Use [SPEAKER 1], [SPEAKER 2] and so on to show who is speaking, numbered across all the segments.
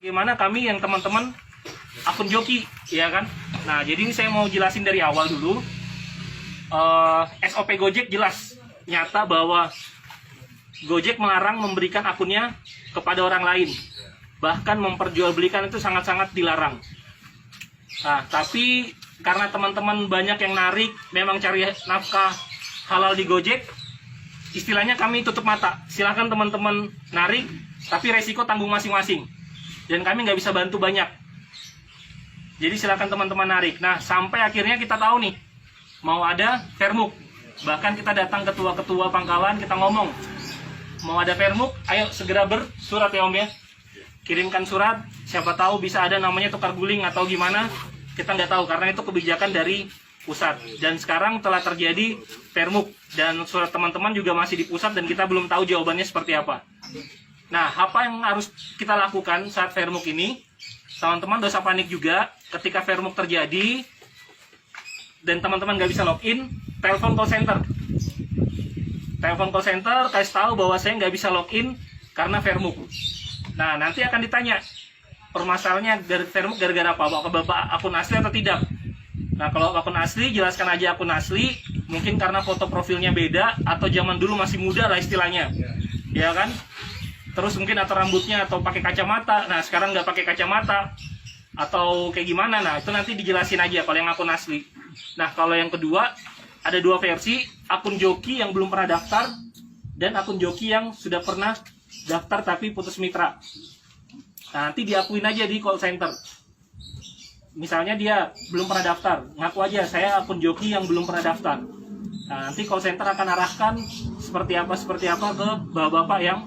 [SPEAKER 1] Gimana kami yang teman-teman akun joki, ya kan? Nah, jadi ini saya mau jelasin dari awal dulu. SOP Gojek jelas, nyata bahwa Gojek melarang memberikan akunnya kepada orang lain. Bahkan memperjualbelikan itu sangat-sangat dilarang. Nah, tapi karena teman-teman banyak yang narik, memang cari nafkah halal di Gojek, istilahnya kami tutup mata. Silahkan teman-teman narik, tapi resiko tanggung masing-masing. Dan kami nggak bisa bantu banyak. Jadi silakan teman-teman narik. Nah, sampai akhirnya kita tahu nih, mau ada Permuk. Bahkan kita datang ketua-ketua pangkalan, kita ngomong, mau ada Permuk, ayo segera bersurat ya Om ya. Kirimkan surat, siapa tahu bisa ada namanya tukar guling atau gimana, kita nggak tahu, karena itu kebijakan dari pusat. Dan sekarang telah terjadi Permuk, dan surat teman-teman juga masih di pusat, dan kita belum tahu jawabannya seperti apa. Nah, apa yang harus kita lakukan saat Permuk ini? Teman-teman dosa panik juga, ketika Permuk terjadi, dan teman-teman nggak bisa login, telepon call center. Telepon call center, kasih tahu bahwa saya nggak bisa login karena Permuk. Nah, nanti akan ditanya, permasalahannya dari Permuk gara-gara apa? Bapak akun asli atau tidak? Nah, kalau akun asli, jelaskan aja akun asli, mungkin karena foto profilnya beda, atau zaman dulu masih muda lah istilahnya. Ya kan? Terus mungkin atau rambutnya atau pakai kacamata. Nah, sekarang nggak pakai kacamata atau kayak gimana. Nah, itu nanti dijelasin aja kalau yang akun asli. Nah, kalau yang kedua, ada dua versi, akun joki yang belum pernah daftar dan akun joki yang sudah pernah daftar tapi putus mitra. Nah, nanti diakuin aja di call center. Misalnya dia belum pernah daftar, ngaku aja saya akun joki yang belum pernah daftar. Nah, nanti call center akan arahkan seperti apa ke bapak-bapak yang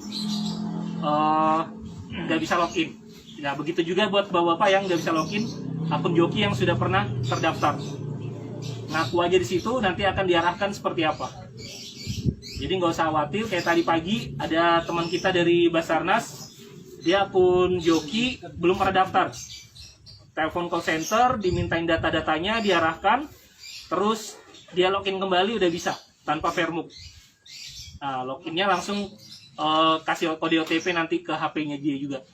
[SPEAKER 1] nggak bisa login. Nah, begitu juga buat bapak-bapak yang nggak bisa login akun joki yang sudah pernah terdaftar. Ngaku aja di situ, nanti akan diarahkan seperti apa. Jadi nggak usah khawatir. Kayak tadi pagi ada teman kita dari Basarnas, dia akun joki belum pernah daftar. Telepon call center, dimintain data-datanya, diarahkan, terus dia login kembali udah bisa tanpa Permuk. Nah, loginnya langsung kasih kode OTP nanti ke HP-nya dia juga.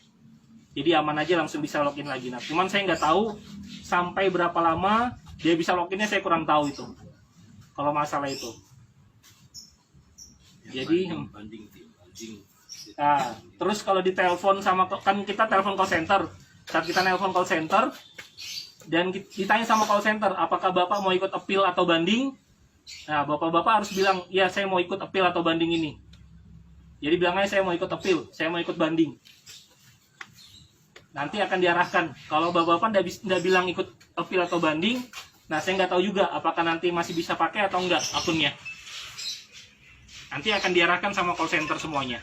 [SPEAKER 1] Jadi aman aja, langsung bisa login lagi. Nah, cuman saya nggak tahu sampai berapa lama dia bisa loginnya, saya kurang tahu itu. Kalau masalah itu. Jadi nah, terus kalau ditelepon sama, kan kita telepon call center. Saat kita telepon call center dan ditanya sama call center, apakah Bapak mau ikut appeal atau banding? Nah, Bapak-bapak harus bilang, ya saya mau ikut appeal atau banding ini. Jadi bilangnya saya mau ikut appeal, saya mau ikut banding. Nanti akan diarahkan. Kalau bapak-bapak nggak bilang ikut appeal atau banding, nah saya nggak tahu juga apakah nanti masih bisa pakai atau enggak akunnya. Nanti akan diarahkan sama call center semuanya.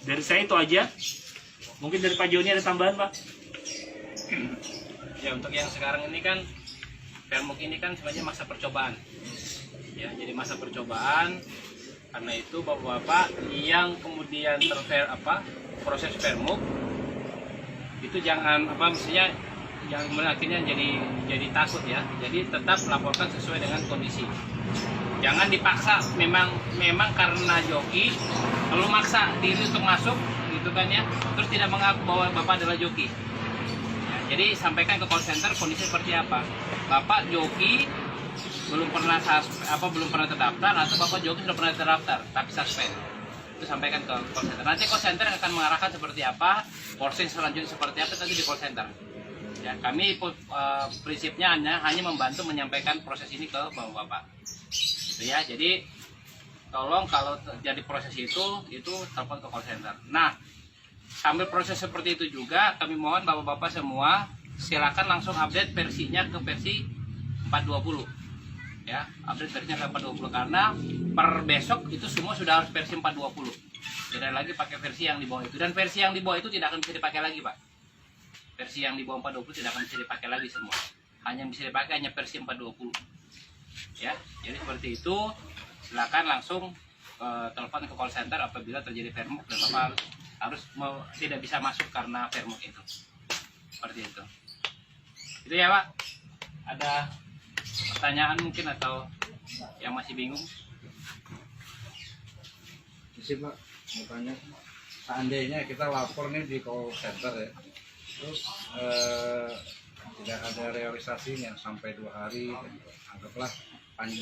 [SPEAKER 1] Dari saya itu aja. Mungkin dari Pak Joni ada tambahan, Pak?
[SPEAKER 2] Ya, untuk yang sekarang ini kan Permuk ini kan sebenarnya masa percobaan. Ya, jadi masa percobaan. Karena itu bapak-bapak yang kemudian proses Permuk itu jangan mestinya jangan akhirnya jadi takut ya. Jadi tetap melaporkan sesuai dengan kondisi. Jangan dipaksa, memang karena joki, kalau maksa diri untuk masuk gitu kan ya, terus tidak mengaku bahwa bapak adalah joki. Ya, jadi sampaikan ke call center kondisi seperti apa. Bapak joki belum pernah terdaftar, atau bapak joki sudah pernah terdaftar tapi suspend, itu sampaikan ke call center. Nanti call center akan mengarahkan seperti apa, proses selanjutnya seperti apa, nanti di call center. Ya, kami prinsipnya hanya membantu menyampaikan proses ini ke bapak-bapak. Gitu ya. Jadi tolong kalau terjadi proses itu telepon ke call center. Nah, sambil proses seperti itu juga kami mohon bapak-bapak semua silakan langsung update versinya ke versi 420. Ya, update versinya ke 420 karena per besok itu semua sudah harus versi 420. Tidak lagi pakai versi yang di bawah itu, dan versi yang di bawah itu tidak akan bisa dipakai lagi, Pak. Versi yang di bawah 420 tidak akan bisa dipakai lagi semua. Hanya bisa dipakai hanya versi 420. Ya, jadi seperti itu. Silakan langsung telepon ke call center apabila terjadi Permuk dan Bapak harus tidak bisa masuk karena Permuk itu. Seperti itu. Itu ya, Pak. Ada pertanyaan mungkin atau yang masih bingung?
[SPEAKER 3] Masih Pak, mau tanya. seandainya kita lapor nih di call center ya, terus tidak ada realisasinya sampai 2 hari, anggaplah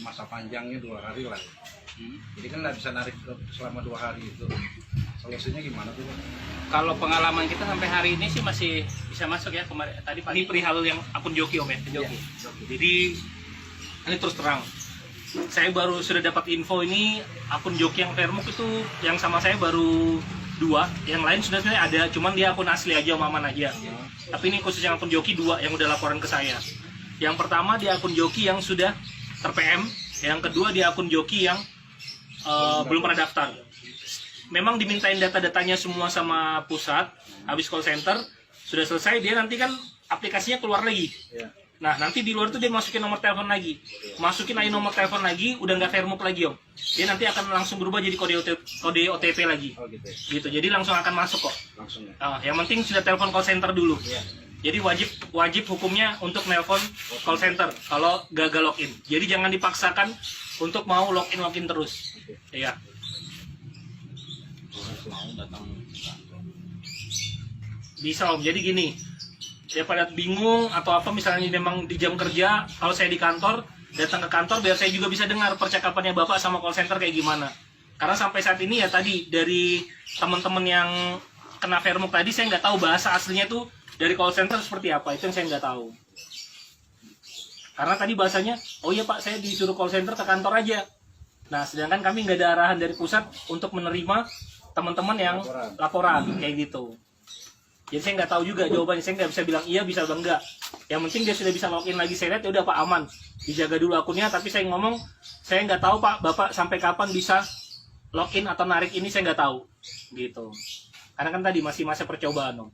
[SPEAKER 3] masa panjangnya 2 hari lah. Jadi kan nggak bisa narik selama 2 hari itu. Solusinya gimana tuh, Pak?
[SPEAKER 2] Kalau pengalaman kita sampai hari ini sih masih bisa masuk ya, kemarin tadi
[SPEAKER 1] Ini
[SPEAKER 2] pagi.
[SPEAKER 1] perihal yang akun joki Om ya.
[SPEAKER 2] Joki.
[SPEAKER 1] Jadi ini terus terang, saya baru sudah dapat info ini akun joki yang Fairmuk itu yang sama saya baru 2, yang lain sudah sebenarnya ada, cuman dia akun asli aja, Om Aman aja. Tapi ini khusus yang akun joki 2 yang udah laporan ke saya. Yang pertama di akun joki yang sudah ter-PM, yang kedua di akun joki yang belum pernah daftar. Memang dimintain data-datanya semua sama pusat, habis call center, sudah selesai, dia nanti kan aplikasinya keluar lagi. Nah, nanti di luar itu dia masukin nomor telepon lagi. Masukin aja nomor telepon lagi, udah nggak Fairmuk lagi, Om. Dia nanti akan langsung berubah jadi kode OTP lagi.
[SPEAKER 3] Oh gitu ya.
[SPEAKER 1] Gitu, jadi langsung akan masuk kok.
[SPEAKER 3] Langsung ya.
[SPEAKER 1] Yang penting sudah telepon call center dulu. Jadi wajib hukumnya untuk nelpon call center kalau gagal login. Jadi jangan dipaksakan untuk mau login terus. Iya. Bisa, Om. Jadi gini, ya pada bingung atau apa misalnya memang di jam kerja, kalau saya di kantor, datang ke kantor biar saya juga bisa dengar percakapannya Bapak sama call center kayak gimana. Karena sampai saat ini ya tadi dari teman-teman yang kena Fairmuk tadi, saya nggak tahu bahasa aslinya tuh dari call center seperti apa, itu yang saya nggak tahu. Karena tadi bahasanya, oh iya Pak, saya disuruh call center ke kantor aja. Nah, sedangkan kami nggak ada arahan dari pusat untuk menerima teman-teman yang laporan kayak gitu. Jadi saya nggak tahu juga jawabannya, saya nggak bisa bilang iya bisa atau enggak. Yang penting dia sudah bisa login lagi, saya lihat ya udah Pak aman, dijaga dulu akunnya. Tapi saya ngomong, saya nggak tahu Pak, Bapak sampai kapan bisa login atau narik ini saya nggak tahu, gitu. Karena kan tadi masih masa percobaan, Om.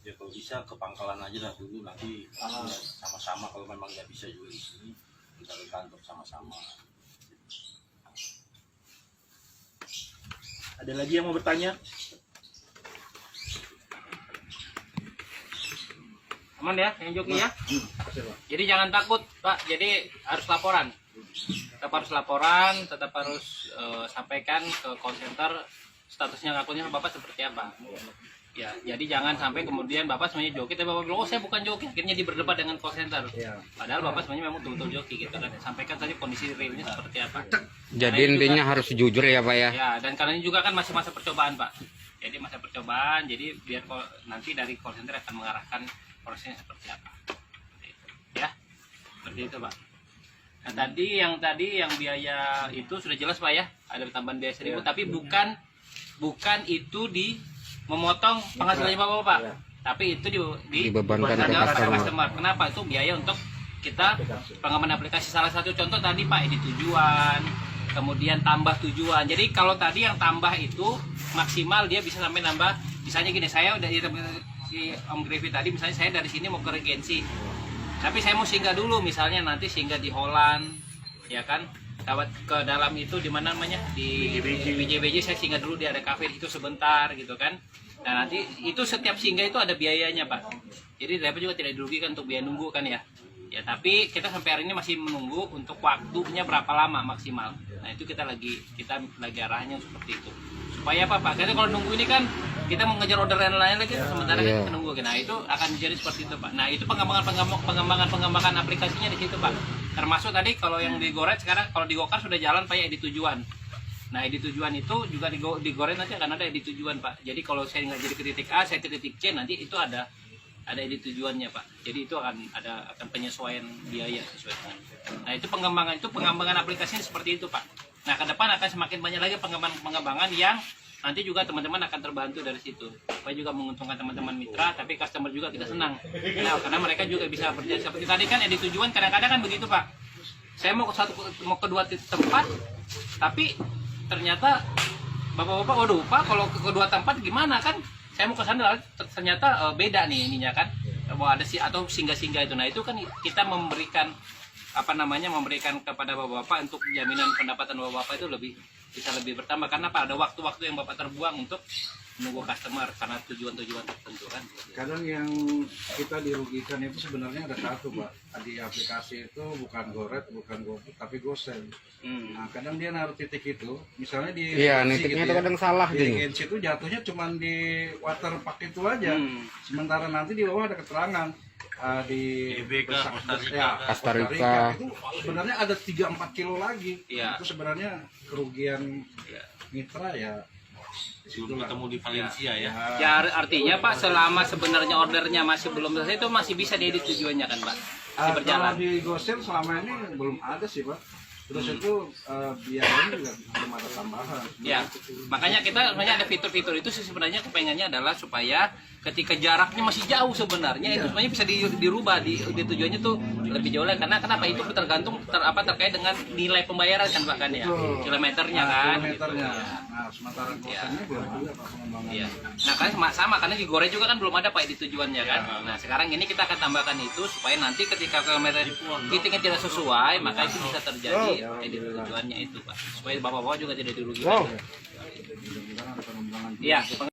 [SPEAKER 4] Ya kalau bisa ke pangkalan aja lah dulu, nanti sama-sama kalau memang nggak bisa juga di sini kita ke kantor sama-sama.
[SPEAKER 1] Ada lagi yang mau bertanya?
[SPEAKER 2] Aman ya, yang joki ya. Jadi jangan takut, Pak. Jadi harus laporan. Tetap harus laporan, tetap harus sampaikan ke call center statusnya akunnya Bapak seperti apa. Ya, jadi jangan sampai kemudian Bapak sebenarnya joki, tapi Bapak bilang, oh saya bukan joki, akhirnya berdebat dengan call center. Padahal Bapak sebenarnya memang betul-betul joki gitu kan. Sampaikan saja kondisi realnya seperti apa.
[SPEAKER 5] Jadi intinya harus jujur ya Pak ya?
[SPEAKER 2] Ya, dan karena ini juga kan masih masa percobaan Pak. Jadi masa percobaan, jadi biar nanti dari call center akan mengarahkan prosesnya seperti apa. Ya, seperti itu Pak. Nah tadi yang biaya itu sudah jelas Pak ya, ada tambahan biaya 1.000, tapi bukan itu memotong penghasilannya Bapak, tapi itu
[SPEAKER 5] Dibebankan ke
[SPEAKER 2] customer. Kenapa? Itu biaya untuk kita pengembangan aplikasi. Salah satu contoh tadi Pak, edit tujuan, kemudian tambah tujuan. Jadi kalau tadi yang tambah itu maksimal dia bisa sampai nambah, misalnya gini, saya udah si Om Grevi tadi, misalnya saya dari sini mau ke Regency, tapi saya mau singgah dulu, misalnya nanti singgah di Holland, ya kan, lewat ke dalam itu di mana namanya, di BJBJ saya singgah dulu, di ada kafe itu sebentar gitu kan. Nah nanti itu setiap singgah itu ada biayanya Pak, jadi driver juga tidak dirugikan untuk biaya nunggu kan ya. Ya tapi kita sampai hari ini masih menunggu untuk waktunya berapa lama maksimal. Nah itu kita lagi arahnya seperti itu. Supaya apa Pak? Karena kalau nunggu ini kan kita mau ngejar order yang lain lagi, sementara kita menunggu. Nah itu akan jadi seperti itu Pak. Nah itu pengembangan aplikasinya di situ Pak. Termasuk tadi kalau yang di Goret sekarang, kalau di Gokar sudah jalan Pak ya, edit tujuan. Nah edit tujuan itu juga di Goret nanti akan ada edit tujuan Pak. Jadi kalau saya nggak jadi ke titik A, saya ke titik C, nanti itu ada edit tujuannya Pak. Jadi itu akan penyesuaian biaya sesuai dengan. Nah itu pengembangan aplikasinya seperti itu Pak. Nah ke depan akan semakin banyak lagi pengembangan yang nanti juga teman-teman akan terbantu dari situ. Supaya juga menguntungkan teman-teman mitra, tapi customer juga kita senang. Nah, karena mereka juga bisa berjaya seperti tadi kan edit tujuan, kadang-kadang kan begitu Pak. Saya mau ke dua tempat, tapi ternyata bapak-bapak, waduh Pak, kalau ke kedua tempat gimana kan? Saya mau ke sana ternyata beda nih ininya kan, bahwa ada atau singgah-singgah itu. Nah itu kan kita memberikan memberikan kepada bapak-bapak untuk jaminan pendapatan bapak-bapak itu bisa lebih bertambah, karena apa, ada waktu-waktu yang bapak terbuang untuk menunggu customer karena tujuan-tujuan tertentu kan.
[SPEAKER 3] Kadang yang kita dirugikan itu sebenarnya ada satu, Pak. Di aplikasi itu bukan GoRed, bukan GoFood, tapi GoSend. Nah, kadang dia naruh titik itu, misalnya di
[SPEAKER 5] Iya,
[SPEAKER 3] regensi
[SPEAKER 5] nitiknya
[SPEAKER 3] gitu
[SPEAKER 5] itu
[SPEAKER 3] ya.
[SPEAKER 5] kadang salah
[SPEAKER 3] Di
[SPEAKER 5] dia.
[SPEAKER 3] regensi itu jatuhnya cuma di waterpark itu aja. Sementara nanti di bawah ada keterangan di
[SPEAKER 4] GBK, Costa Rica.
[SPEAKER 5] Costa Rica.
[SPEAKER 3] itu sebenarnya ada 3-4 kilo lagi.
[SPEAKER 2] Iya.
[SPEAKER 3] Itu sebenarnya kerugian mitra ya.
[SPEAKER 4] Sebelum ketemu di Valencia ya.
[SPEAKER 2] Ya artinya Pak, selama sebenarnya ordernya masih belum selesai itu masih bisa diedit tujuannya kan Pak? Masih berjalan.
[SPEAKER 3] Kalau di GoSend selama ini belum ada sih, Pak. Terus itu biayanya juga belum ada tambahan.
[SPEAKER 2] Ya, makanya kita sebenarnya ada fitur-fitur itu sih sebenarnya kepengennya adalah supaya ketika jaraknya masih jauh sebenarnya itu sebenarnya bisa dirubah di tujuannya tuh lebih jauh lagi, karena kenapa itu tergantung terkait dengan nilai pembayaran kan Pak kan ya,
[SPEAKER 3] Betul.
[SPEAKER 2] kilometernya kan.
[SPEAKER 3] Kilometernya. Nah, sementara GoSendnya belum ada Pak pengembangan.
[SPEAKER 2] Iya. Nah kan sama karena di Gore juga kan belum ada Pak di tujuannya kan. Nah sekarang ini kita akan tambahkan itu supaya nanti ketika kilometer titiknya tidak sesuai maka itu bisa terjadi edit tujuannya itu Pak, supaya bapak-bapak juga tidak dirugikan.
[SPEAKER 3] Mudah-mudahan ada pengembangan.
[SPEAKER 2] Iya.